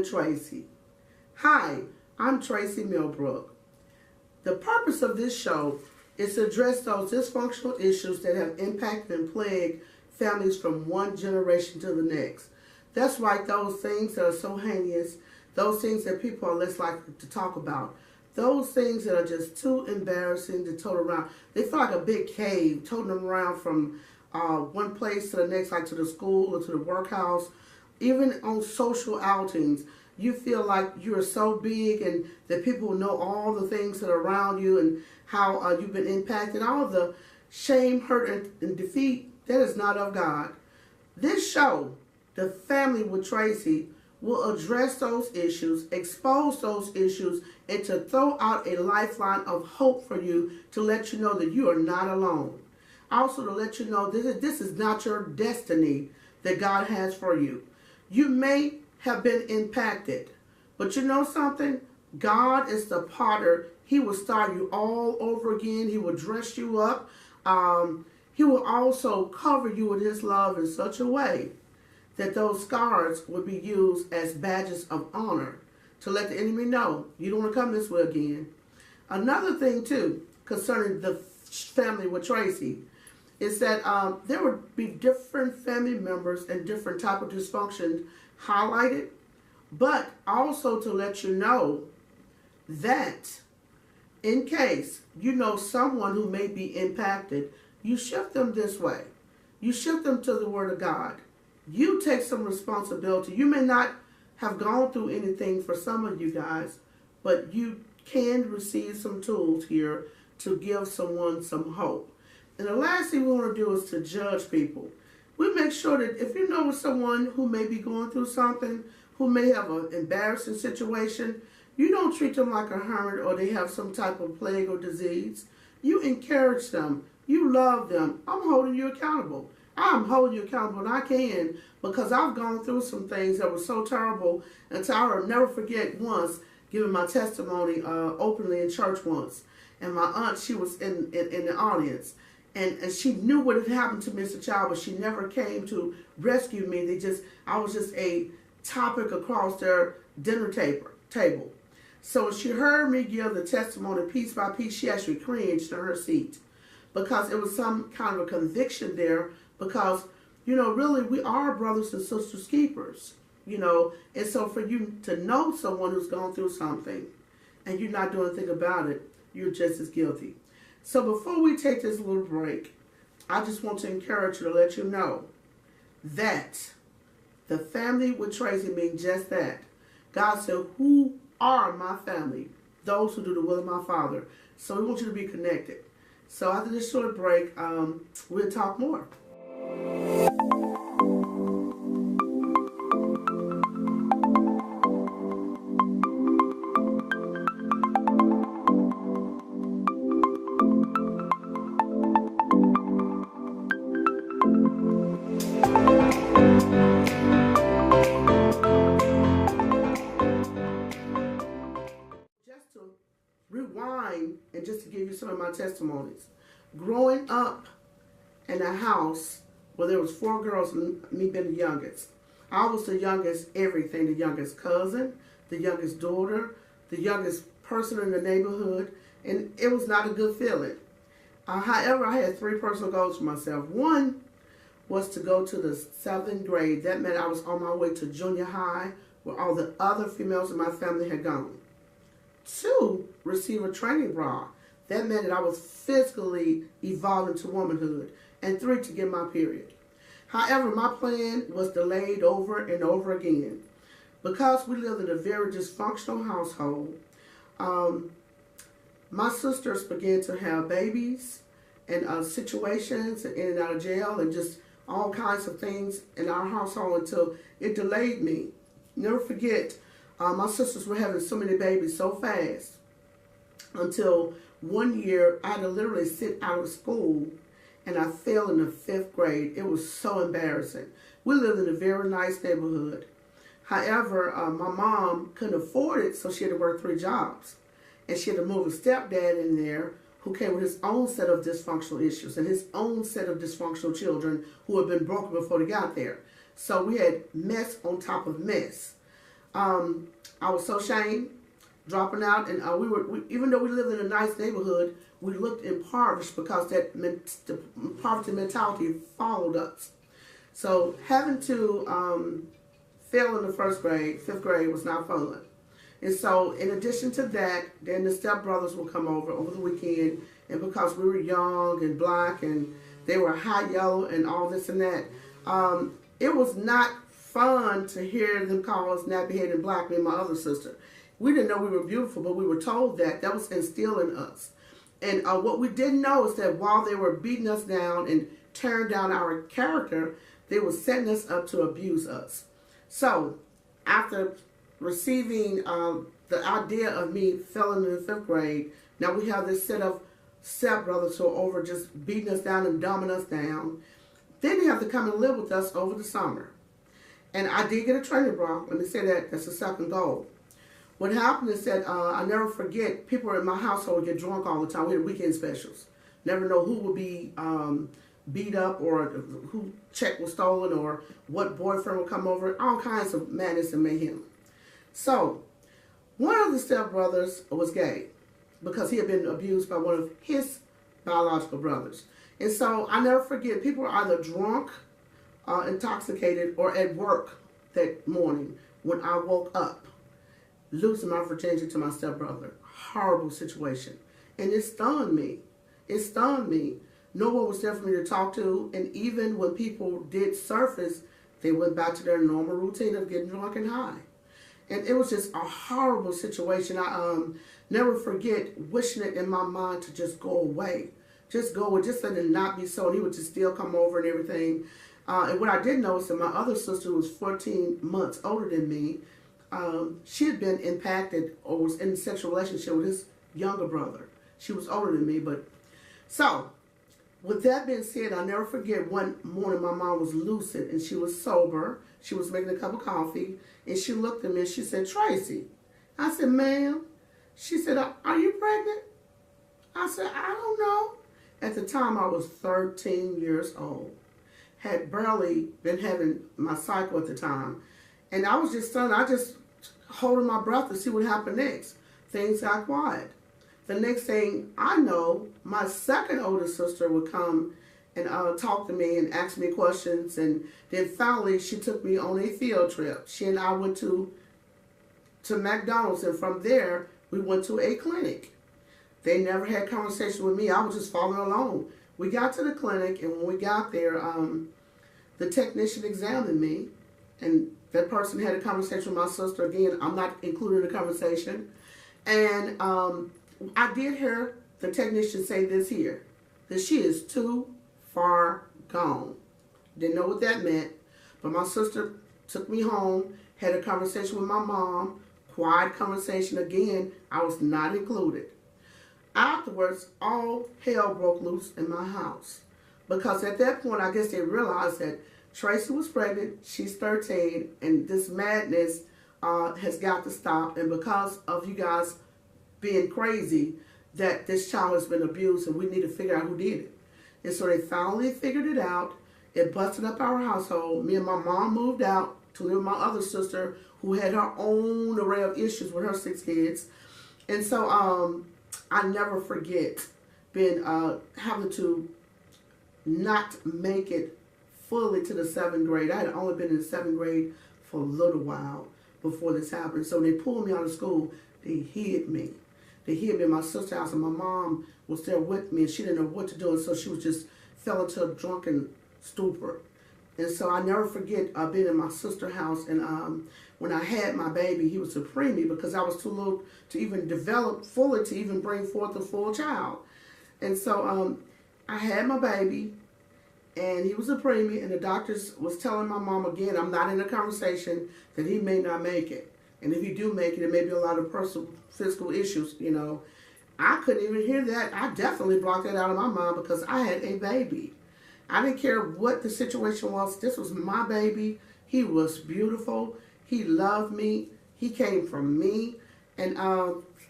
with Tracey. Hi, I'm Tracey Millbrook. The purpose of this show is to address those dysfunctional issues that have impacted and plagued families from one generation to the next. That's right, those things that are so heinous, those things that people are less likely to talk about, those things that are just too embarrassing to tote around. They feel like a big cave, toting them around from one place to the next, like to the school or to the workhouse. Even on social outings, you feel like you're so big and that people know all the things that are around you and how you've been impacted. All of the shame, hurt, and defeat, that is not of God. This show, The Family with Tracey, will address those issues, expose those issues, and to throw out a lifeline of hope for you to let you know that you are not alone. Also to let you know this is not your destiny that God has for you. You may have been impacted, but you know something? God is the potter. He will start you all over again. He will dress you up. He will also cover you with his love in such a way that those scars will be used as badges of honor to let the enemy know you don't want to come this way again. Another thing too concerning the family with Tracey is that there would be different family members and different type of dysfunction highlighted, but also to let you know that in case you know someone who may be impacted, you shift them this way. You shift them to the Word of God. You take some responsibility. You may not have gone through anything for some of you guys, but you can receive some tools here to give someone some hope. And the last thing we want to do is to judge people. We make sure that if you know someone who may be going through something, who may have an embarrassing situation, you don't treat them like a hermit or they have some type of plague or disease. You encourage them. You love them. I'm holding you accountable. I'm holding you accountable, and I can, because I've gone through some things that were so terrible until I will never forget once giving my testimony openly in church once. And my aunt, she was in the audience. And she knew what had happened to me as a child, but she never came to rescue me. I was just a topic across their dinner table. So when she heard me give the testimony piece by piece, she actually cringed in her seat because it was some kind of a conviction there because, you know, really we are brothers and sisters keepers, you know. And so for you to know someone who's gone through something and you're not doing anything about it, you're just as guilty. So before we take this little break, I just want to encourage you to let you know that the family with Tracey means just that. God said, who are my family? Those who do the will of my Father. So we want you to be connected. So after this short break, we'll talk more. Rewind and just to give you some of my testimonies. Growing up in a house where there was 4 girls and me being the youngest. I was the youngest everything, the youngest cousin, the youngest daughter, the youngest person in the neighborhood, and it was not a good feeling. However, I had 3 personal goals for myself. One was to go to the 7th grade. That meant I was on my way to junior high where all the other females in my family had gone. 2, receive a training bra. That meant that I was physically evolving to womanhood. And 3, to get my period. However, my plan was delayed over and over again. Because we lived in a very dysfunctional household, my sisters began to have babies and situations and in and out of jail and just all kinds of things in our household until it delayed me. Never forget, my sisters were having so many babies so fast until one year I had to literally sit out of school and I failed in the 5th grade. It was so embarrassing. We lived in a very nice neighborhood. However, my mom couldn't afford it, so she had to work 3 jobs. And she had to move a stepdad in there who came with his own set of dysfunctional issues and his own set of dysfunctional children who had been broken before they got there. So we had mess on top of mess. I was so ashamed, dropping out, and even though we lived in a nice neighborhood, we looked impoverished because the poverty mentality followed us. So having to fail in the first grade, fifth grade was not fun. And so in addition to that, then the stepbrothers would come over the weekend, and because we were young and black and they were high yellow and all this and that, it was not fun to hear them call us nappy-headed black, me and my other sister. We didn't know we were beautiful, but we were told that. That was instilled in us. And what we didn't know is that while they were beating us down and tearing down our character, they were setting us up to abuse us. So after receiving the idea of me failing in the fifth grade, now we have this set of stepbrothers who are over just beating us down and dumbing us down. Then they have to come and live with us over the summer. And I did get a training bra. Let me say that. That's the second goal. What happened is that I never forget, people in my household would get drunk all the time. We had weekend specials. Never know who would be beat up or who check was stolen or what boyfriend would come over. All kinds of madness and mayhem. So one of the stepbrothers was gay because he had been abused by one of his biological brothers. And so I never forget, people were either drunk, intoxicated, or at work that morning when I woke up, losing my virginity to my stepbrother. Horrible situation. And it stunned me. It stunned me. No one was there for me to talk to. And even when people did surface, they went back to their normal routine of getting drunk and high. And it was just a horrible situation. I never forget wishing it in my mind to just go away. Just go away. Just let it not be so. And he would just still come over and everything. And what I did know is that my other sister, who was 14 months older than me, she had been impacted or was in a sexual relationship with his younger brother. She was older than me, but so with that being said, I'll never forget one morning my mom was lucid and she was sober. She was making a cup of coffee and she looked at me and she said, "Tracy." I said, "Ma'am." She said, "Are you pregnant?" I said, "I don't know." At the time, I was 13 years old. Had barely been having my cycle at the time. And I was just stunned. I just holding my breath to see what happened next. Things got quiet. The next thing I know, my second oldest sister would come and talk to me and ask me questions. And then finally, she took me on a field trip. She and I went to McDonald's. And from there, we went to a clinic. They never had conversation with me. I was just following along. We got to the clinic, and when we got there, the technician examined me. And that person had a conversation with my sister. Again, I'm not including the conversation. And I did hear the technician say this here, that she is too far gone. Didn't know what that meant. But my sister took me home, had a conversation with my mom, quiet conversation. Again, I was not included. Afterwards, all hell broke loose in my house. Because at that point, I guess they realized that Tracey was pregnant, she's 13, and this madness has got to stop. And because of you guys being crazy, that this child has been abused and we need to figure out who did it. And so they finally figured it out. It busted up our household. Me and my mom moved out to live with my other sister who had her own array of issues with her 6 kids. And so I never forget being having to not make it fully to the 7th grade. I had only been in the 7th grade for a little while before this happened. So when they pulled me out of school, they hid me. They hid me in my sister's house, and my mom was there with me, and she didn't know what to do, and so she was just fell into a drunken stupor. And so I never forget being in my sister's house, and when I had my baby, he was supreme me because I was too little to even develop fully to even bring forth a full child. And so I had my baby, and he was a preemie, and the doctors was telling my mom again, I'm not in a conversation, that he may not make it. And if you do make it, it may be a lot of personal, physical issues, you know. I couldn't even hear that. I definitely blocked that out of my mind because I had a baby. I didn't care what the situation was. This was my baby. He was beautiful. He loved me. He came from me. And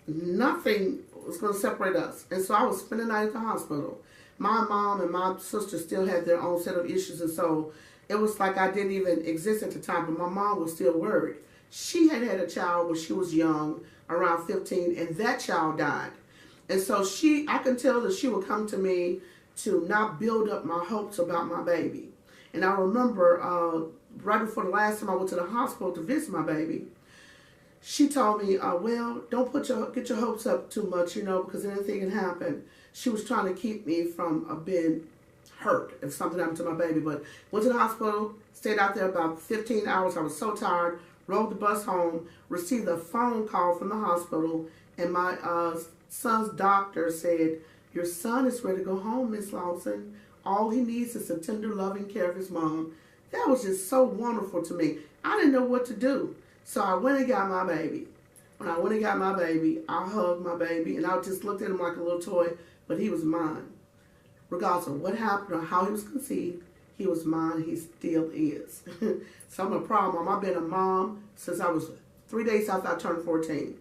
nothing was going to separate us. And so I was spending the night at the hospital. My mom and my sister still had their own set of issues. And so it was like I didn't even exist at the time. But my mom was still worried. she had had a child when she was young, around 15, and that child died. And so I can tell that she would come to me to not build up my hopes about my baby. And I remember right before the last time I went to the hospital to visit my baby, she told me, well, don't get your hopes up too much, because anything can happen. She was trying to keep me from being hurt if something happened to my baby. But went to the hospital, stayed out there about 15 hours. I was so tired, rode the bus home, received a phone call from the hospital, and my son's doctor said, your son is ready to go home, Miss Lawson. All he needs is the tender, loving care of his mom. That was just so wonderful to me. I didn't know what to do. So I went and got my baby. When I went and got my baby, I hugged my baby, and I just looked at him like a little toy, but he was mine. Regardless of what happened or how he was conceived, he was mine. He still is. So I'm a proud mom. I've been a mom since I was 3 days after I turned 14.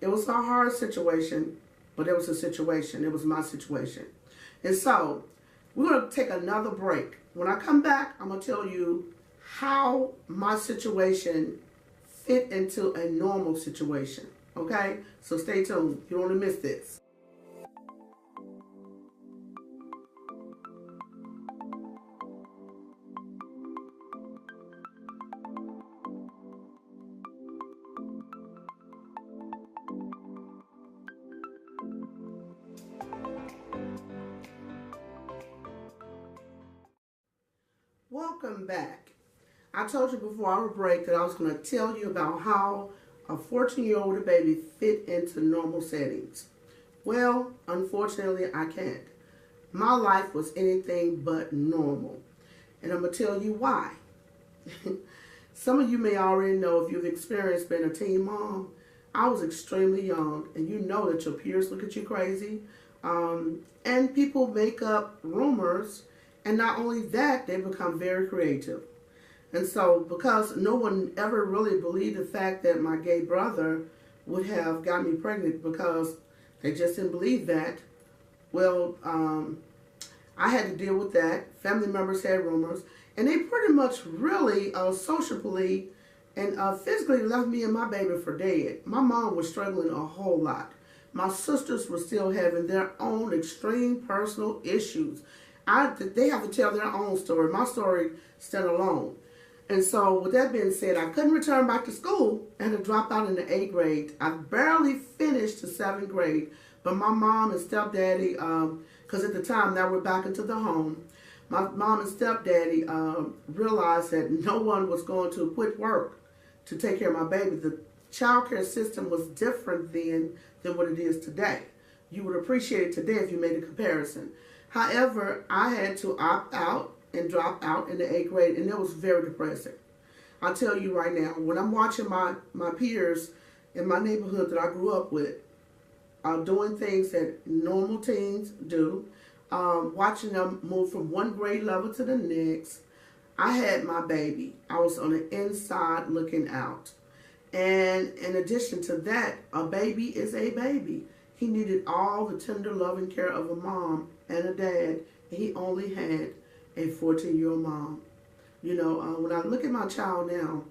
It was a hard situation, but it was a situation. It was my situation. And so we're going to take another break. When I come back, I'm going to tell you how my situation fit into a normal situation. Okay? So stay tuned. You don't want to miss this. Welcome back. I told you before our break that I was going to tell you about how a 14-year-old baby fit into normal settings. Well, unfortunately, I can't. My life was anything but normal. And I'm going to tell you why. Some of you may already know if you've experienced being a teen mom. I was extremely young, and you know that your peers look at you crazy. And people make up rumors. And not only that, they become very creative. And so, because no one ever really believed the fact that my gay brother would have gotten me pregnant, because they just didn't believe that, well, I had to deal with that. Family members had rumors. And they pretty much really socially and physically left me and my baby for dead. My mom was struggling a whole lot. My sisters were still having their own extreme personal issues. They have to tell their own story. My story stood alone. And so with that being said, I couldn't return back to school. I had to drop out in the 8th grade. I barely finished the 7th grade. But my mom and stepdaddy, because at the time now we're back into the home, my mom and stepdaddy realized that no one was going to quit work to take care of my baby. The child care system was different then than what it is today. You would appreciate it today if you made a comparison. However, I had to opt out and drop out in the 8th grade, and it was very depressing. I'll tell you right now, when I'm watching my peers in my neighborhood that I grew up with doing things that normal teens do, watching them move from one grade level to the next, I had my baby. I was on the inside looking out. And in addition to that, a baby is a baby. He needed all the tender loving care of a mom and a dad. And he only had a 14-year-old mom. When I look at my child now,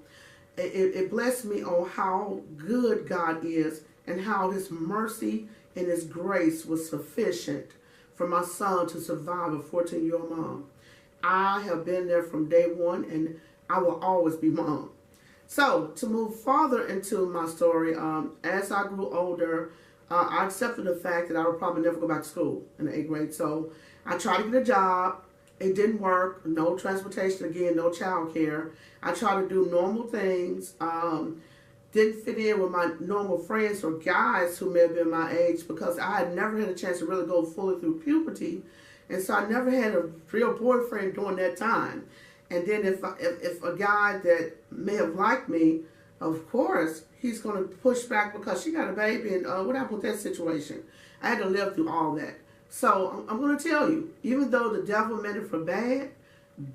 it blessed me on how good God is and how his mercy and his grace was sufficient for my son to survive a 14-year-old mom. I have been there from day one, and I will always be mom. So to move farther into my story, as I grew older, I accepted the fact that I would probably never go back to school in the 8th grade. So I tried to get a job. It didn't work. No transportation again, no child care. I tried to do normal things. Didn't fit in with my normal friends or guys who may have been my age, because I had never had a chance to really go fully through puberty. And so I never had a real boyfriend during that time. And then if a guy that may have liked me, of course, he's going to push back because she got a baby, and what happened with that situation? I had to live through all that. So I'm going to tell you, even though the devil meant it for bad,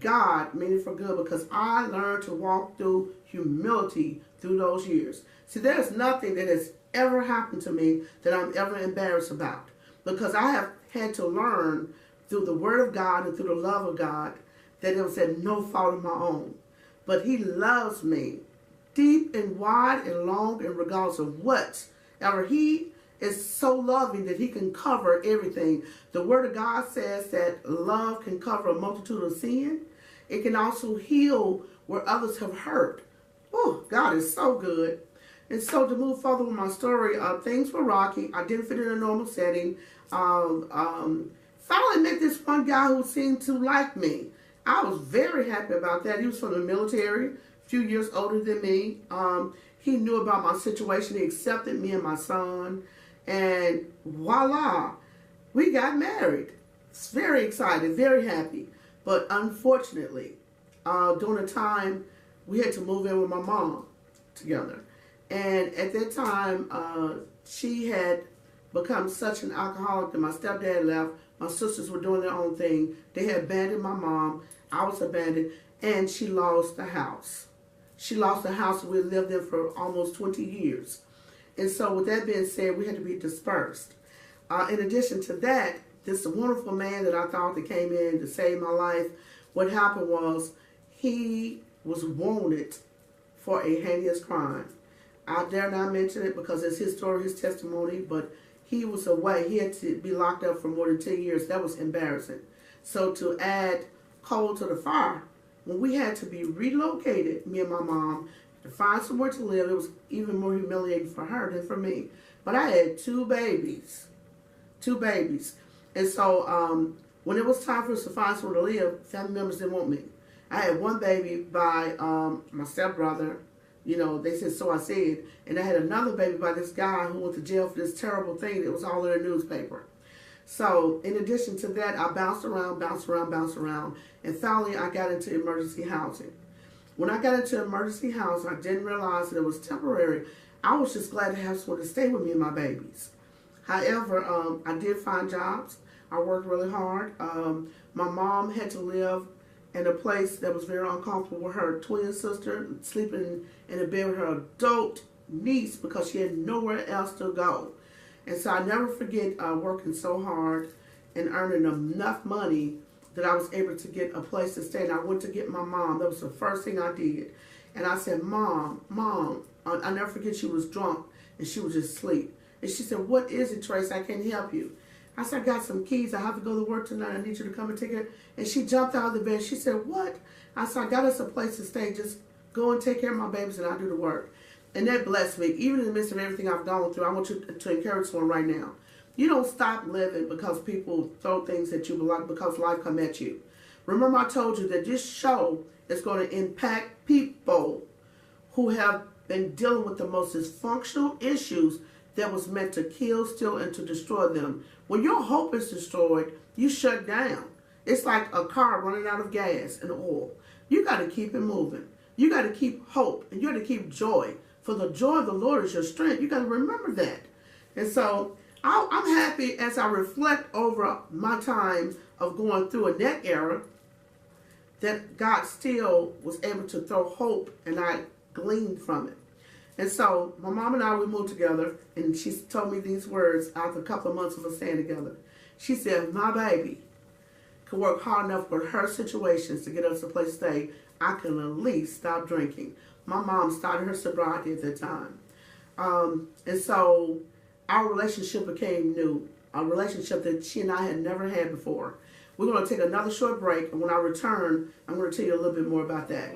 God meant it for good, because I learned to walk through humility through those years. See, there's nothing that has ever happened to me that I'm ever embarrassed about, because I have had to learn through the Word of God and through the love of God that it was at no fault of my own. But He loves me deep and wide and long and regardless of whatever. He is so loving that he can cover everything. The Word of God says that love can cover a multitude of sin. It can also heal where others have hurt. Oh, God is so good. And so to move further with my story, things were rocky. I didn't fit in a normal setting. Finally met this one guy who seemed to like me. I was very happy about that. He was from the military, a few years older than me. He knew about my situation. He accepted me and my son. And voila, we got married. It's very excited, very happy. But unfortunately, during the time, we had to move in with my mom together. And at that time, she had become such an alcoholic that my stepdad left. My sisters were doing their own thing. They had abandoned my mom. I was abandoned. And she lost the house. She lost the house we lived in for almost 20 years. And so with that being said, we had to be dispersed. In addition to that, this wonderful man that I thought that came in to save my life, what happened was he was wanted for a heinous crime. I dare not mention it because it's his story, his testimony, but he was away. He had to be locked up for more than 10 years. That was embarrassing. So to add coal to the fire, when we had to be relocated, me and my mom, to find somewhere to live, it was even more humiliating for her than for me. But I had two babies. And so when it was time for us to find somewhere to live, family members didn't want me. I had one baby by my stepbrother. You know, they said, so I said. And I had another baby by this guy who went to jail for this terrible thing that was all in the newspaper. So in addition to that, I bounced around. And finally, I got into emergency housing. When I got into emergency housing, I didn't realize that it was temporary. I was just glad to have someone to stay with me and my babies. However, I did find jobs. I worked really hard. My mom had to live in a place that was very uncomfortable with her twin sister, sleeping in a bed with her adult niece because she had nowhere else to go. And so I never forget working so hard and earning enough money that I was able to get a place to stay. And I went to get my mom. That was the first thing I did. And I said, Mom, I never forget she was drunk and she was just asleep. And she said, what is it, Trace? I can't help you. I said, I got some keys. I have to go to work tonight. I need you to come and take it. And she jumped out of the bed. She said, what? I said, I got us a place to stay. Just go and take care of my babies and I'll do the work. And that blessed me. Even in the midst of everything I've gone through, I want you to encourage someone right now. You don't stop living because people throw things at you, because life come at you. Remember I told you that this show is going to impact people who have been dealing with the most dysfunctional issues that was meant to kill, steal, and to destroy them. When your hope is destroyed, you shut down. It's like a car running out of gas and oil. You got to keep it moving. You got to keep hope, and you got to keep joy. For the joy of the Lord is your strength. You got to remember that. And so I'm happy as I reflect over my time of going through a net era that God still was able to throw hope, and I gleaned from it. And so my mom and I, we moved together, and she told me these words after a couple of months of us staying together. She said, my baby could work hard enough with her situations to get us a place to stay. I can at least stop drinking. My mom started her sobriety at that time. And so our relationship became new, a relationship that she and I had never had before. We're going to take another short break, and when I return, I'm going to tell you a little bit more about that.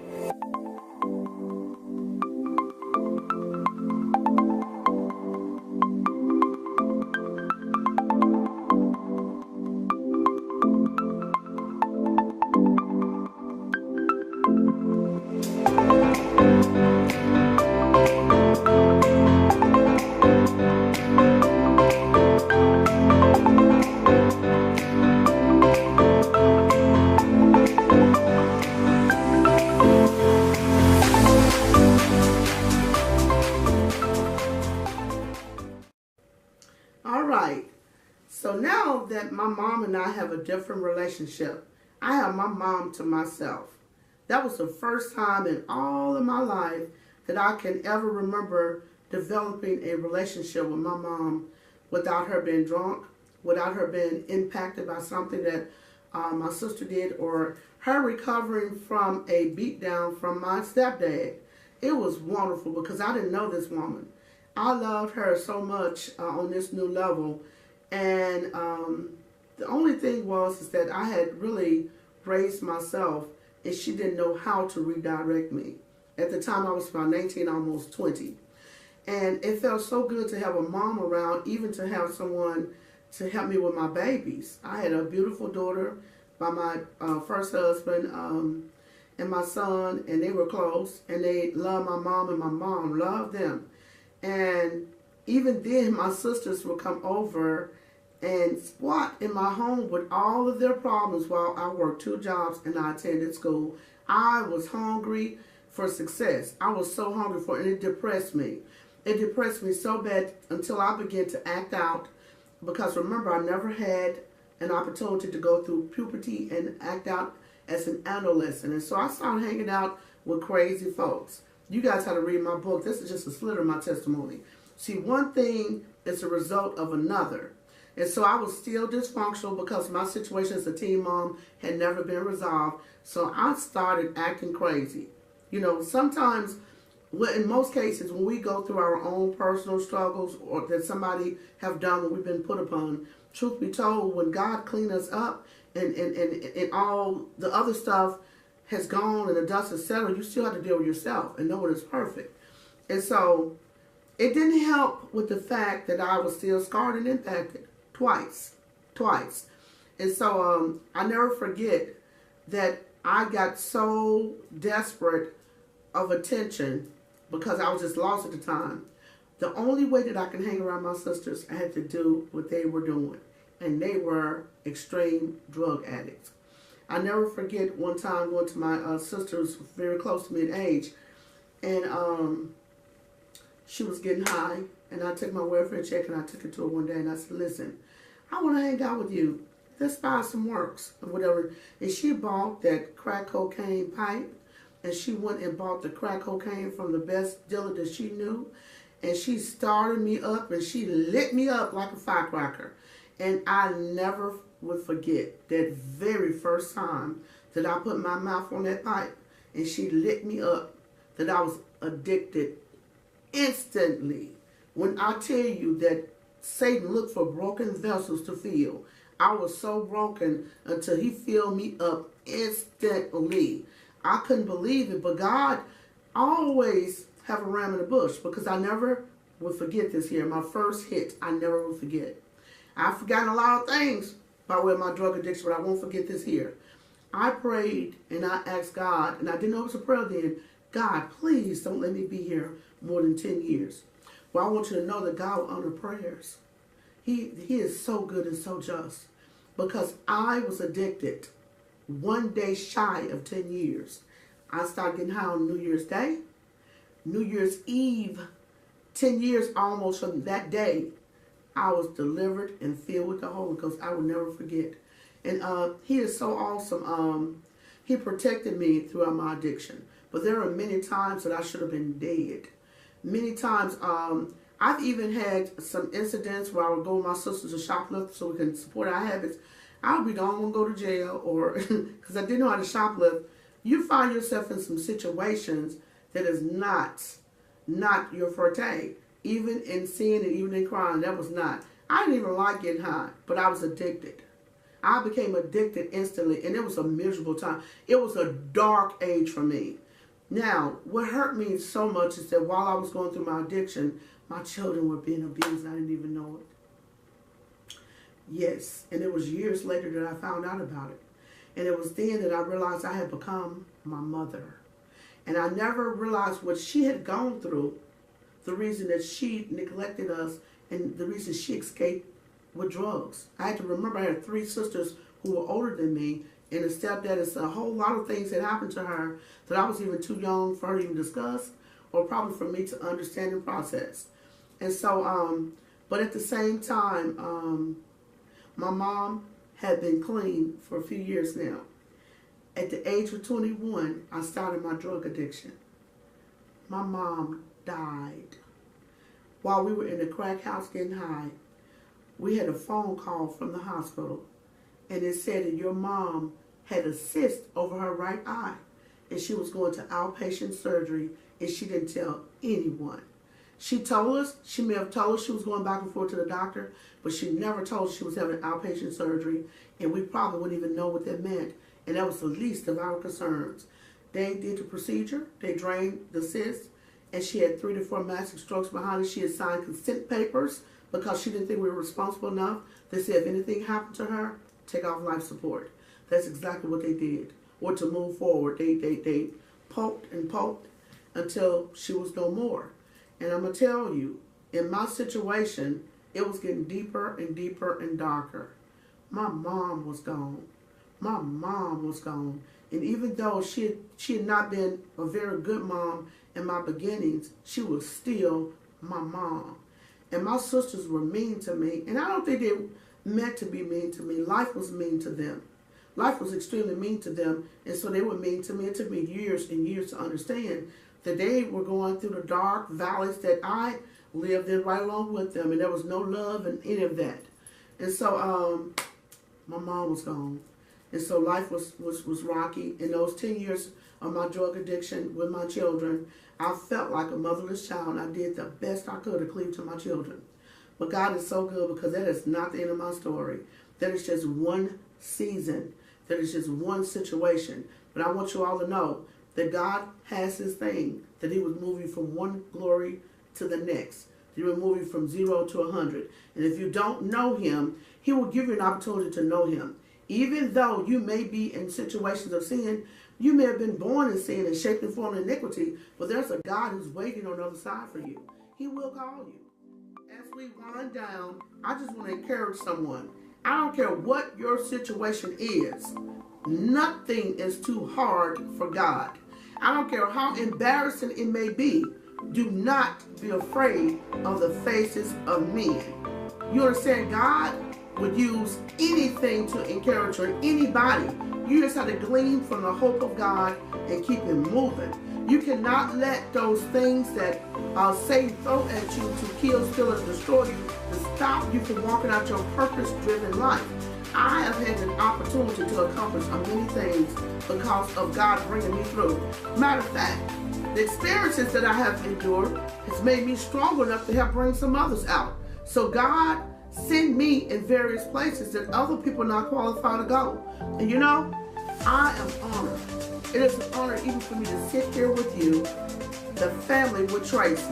So now that my mom and I have a different relationship, I have my mom to myself. That was the first time in all of my life that I can ever remember developing a relationship with my mom without her being drunk, without her being impacted by something that my sister did, or her recovering from a beatdown from my stepdad. it was wonderful because I didn't know this woman. I loved her so much on this new level. And the only thing was is that I had really raised myself, and she didn't know how to redirect me. At the time, I was about 19, almost 20. And it felt so good to have a mom around, even to have someone to help me with my babies. I had a beautiful daughter by my first husband and my son, and they were close, and they loved my mom, and my mom loved them. And even then, my sisters would come over and squat in my home with all of their problems while I worked 2 jobs and I attended school. I was hungry for success. I was so hungry for it, and it depressed me. It depressed me so bad until I began to act out, because remember, I never had an opportunity to go through puberty and act out as an adolescent. And so I started hanging out with crazy folks. You guys had to read my book. This is just a sliver of my testimony. See, one thing is a result of another. And so I was still dysfunctional because my situation as a teen mom had never been resolved. So I started acting crazy. You know, sometimes, well, in most cases, when we go through our own personal struggles or that somebody have done what we've been put upon, truth be told, when God cleaned us up and all the other stuff has gone and the dust has settled, you still have to deal with yourself, and no one is perfect. And so it didn't help with the fact that I was still scarred and impacted twice. And so I never forget that I got so desperate of attention because I was just lost at the time. The only way that I can hang around my sisters, I had to do what they were doing. And they were extreme drug addicts. I never forget one time going to my sister who's very close to me in age. And she was getting high. And I took my welfare check and I took it to her one day. And I said, listen, I want to hang out with you. Let's buy some works or whatever. And she bought that crack cocaine pipe. And she went and bought the crack cocaine from the best dealer that she knew. And she started me up and she lit me up like a firecracker. And I never would forget that very first time that I put my mouth on that pipe and she lit me up, that I was addicted instantly. When I tell you that Satan looked for broken vessels to fill, I was so broken until he filled me up instantly. I couldn't believe it, but God always have a ram in the bush, because I never would forget this here. My first hit, I never will forget. I've forgotten a lot of things by way of my drug addiction, but I won't forget this here. I prayed and I asked God, and I didn't know it was a prayer then, God, please don't let me be here more than 10 years. Well, I want you to know that God will honor prayers. He is so good and so just, because I was addicted one day shy of 10 years. I started getting high on New Year's Day, New Year's Eve, 10 years almost from that day. I was delivered and filled with the Holy Ghost. I will never forget. And he is so awesome. He protected me throughout my addiction. But there are many times that I should have been dead. Many times, I've even had some incidents where I would go with my sisters to shoplift so we can support our habits. I would be the only one to go to jail, or because I didn't know how to shoplift. You find yourself in some situations that is not your forte. Even in sin and even in crime, that was not. I didn't even like getting high, but I was addicted. I became addicted instantly, and it was a miserable time. It was a dark age for me. Now, what hurt me so much is that while I was going through my addiction, my children were being abused, and I didn't even know it. Yes, and it was years later that I found out about it. And it was then that I realized I had become my mother. And I never realized what she had gone through, the reason that she neglected us, and the reason she escaped with drugs. I had to remember I had 3 sisters who were older than me, and a stepdad. It's a whole lot of things that happened to her that I was even too young for her to even discuss, or probably for me to understand and process. And so, but at the same time, my mom had been clean for a few years now. At the age of 21, I started my drug addiction. My mom died. While we were in the crack house getting high, we had a phone call from the hospital, and it said that your mom had a cyst over her right eye, and she was going to outpatient surgery and she didn't tell anyone. She told us, she may have told us she was going back and forth to the doctor, but she never told us she was having outpatient surgery, and we probably wouldn't even know what that meant, and that was the least of our concerns. They did the procedure, they drained the cyst, and she had 3 to 4 massive strokes behind it. She had signed consent papers because she didn't think we were responsible enough. They said if anything happened to her, take off life support. That's exactly what they did. Or to move forward, they poked and poked until she was no more. And I'm going to tell you, in my situation, it was getting deeper and deeper and darker. My mom was gone. My mom was gone. And even though she had not been a very good mom in my beginnings, she was still my mom. And my sisters were mean to me. And I don't think they meant to be mean to me. Life was mean to them. Life was extremely mean to them. And so they were mean to me. It took me years and years to understand that they were going through the dark valleys that I lived in right along with them. And there was no love in any of that. And so my mom was gone. And so life was rocky. In those 10 years of my drug addiction with my children, I felt like a motherless child. I did the best I could to cleave to my children. But God is so good, because that is not the end of my story. That is just one season. That is just one situation. But I want you all to know that God has His thing, that He was moving from one glory to the next. He was moving from 0 to 100. And if you don't know Him, He will give you an opportunity to know Him. Even though you may be in situations of sin, you may have been born in sin and shaped and formed in iniquity, but there's a God who's waiting on the other side for you. He will call you. As we wind down, I just want to encourage someone. I don't care what your situation is. Nothing is too hard for God. I don't care how embarrassing it may be. Do not be afraid of the faces of men. You understand? God would use anything to encourage you, anybody. You just have to glean from the hope of God and keep it moving. You cannot let those things that Satan throw at you to kill, steal, and destroy you to stop you from walking out your purpose-driven life. I have had an opportunity to accomplish many things because of God bringing me through. Matter of fact, the experiences that I have endured has made me strong enough to help bring some others out. So God send me in various places that other people are not qualified to go. And you know, I am honored. It is an honor even for me to sit here with you, the family with Tracey.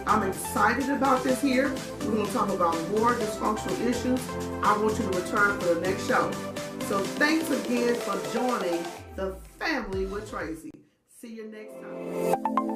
I'm excited about this here. We're going to talk about more dysfunctional issues. I want you to return for the next show. So thanks again for joining the family with Tracey. See you next time.